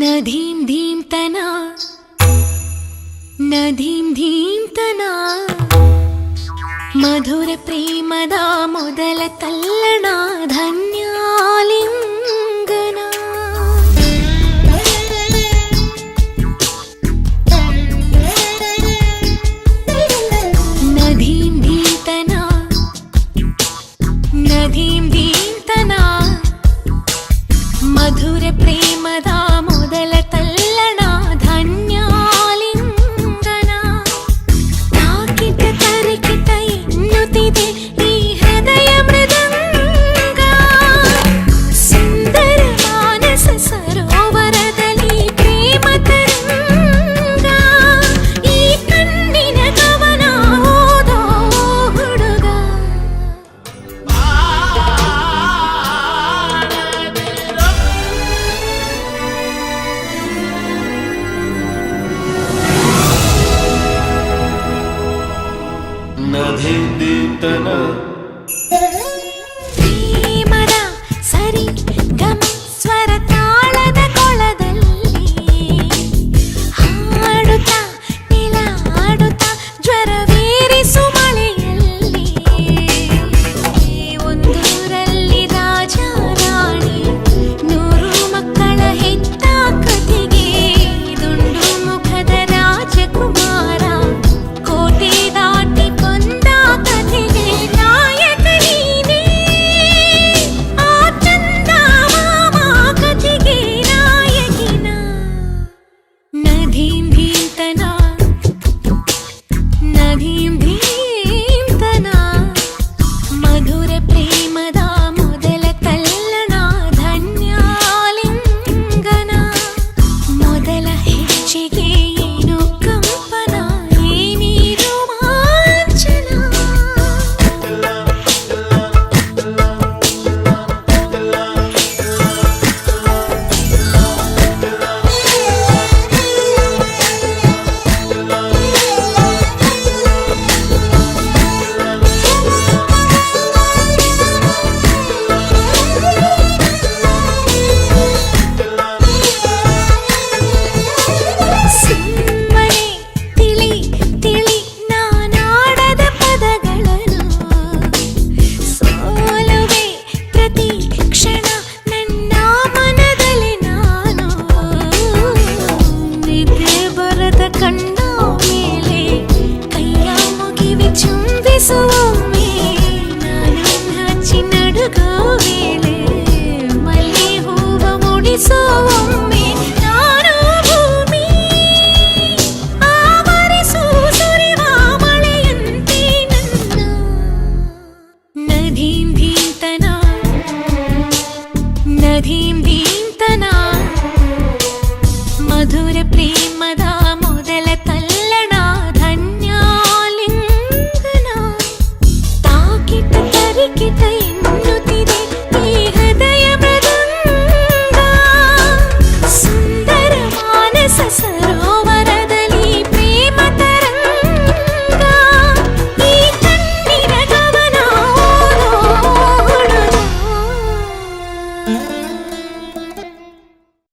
ನದೀಂ ಧೀಂ ತನ ನದೀಂ ಧೀಂ ತನ ಮಧುರ ಪ್ರೇಮದ ಮೊದಲ ತಲ್ಲಣ ಧನ್ಯಾಲಿಂಗನ ನದೀಂ ಧೀಂ ತನ ನದೀಂ ಧೀಂ ತನ ಮಧುರ ಪ್ರೇಮದ ಮೊದಲ ತಲ್ಲಣ ಧನ್ಯಾಲಿಂಗನ ತಾಕಿತ ತರಿಕಿತ ಎನ್ನುತ್ತಿದೆ ಈ ಹೃದಯ ಮೃದಂಗ ಸುಂದರ ಮಾನಸ ಸರೋವರದಲ್ಲಿ ಪ್ರೇಮ ತರಂಗ ಈ ಕಣ್ಣಿನ ಗಮನ ಓದೋ ಹುಡುಗ ನದೀಂ ಧೀಂ ತನ ಪ್ರೇಮದ ಸರಿ ಗಮ ಸ್ವರ ತಾಳದ ಕೊಳದಲ್ಲಿ ಹಾಡುತ್ತಾ ನಿಲಾಡುತ್ತಾ ಜ್ವರವೇರಿಸು ಮಳೆಯಲ್ಲಿ ಒಂದೂರಲ್ಲಿ ರಾಜ ರಾಣಿ 100 ಮಕ್ಕಳ ಹೆತ್ತ ಕಥೆಗೆ ದುಂಡು ಮುಖದ ರಾಜಕುಮಾರ ಕೋಟೆ ದಾಟಿ ಬಂದ ಕಥೆಗೆ ನಾಯಕ ನೀನೇ ಆ ಚಂದ ಮಾಮ ಕಥೆಗೆ ನಾಯಕಿನ ನದೀಂ ಧೀಂ ತನ ನದೀಂ ಧೀಂ ತನ ಮಧುರ ಪ್ರೇಮದ ಮೊದಲ ತಲ್ಲಣ ಧನ್ಯಾಲಿಂಗನ ಮೊದಲ ಹೆಜ್ಜೆಗೆ ಏನು ಕಂಪನ ಏನೇ ರೋಮಾಂಚನ ಸುಮ್ಮನೆ ತಿಳಿ ತಿಳಿ ನಾನಾಡದ ಪದಗಳನ್ನು ಸೋಲುವೆ ಪ್ರತಿ ಕ್ಷಣ ನನ್ನ ಮನದಲ್ಲಿ ನಾನು ನಿದ್ದೆ ಬರದ ಕಣ್ಣ ಮೇಲೆ ಕೈಯ ಮುಗಿವಿ ಚುಂಬಿಸುವ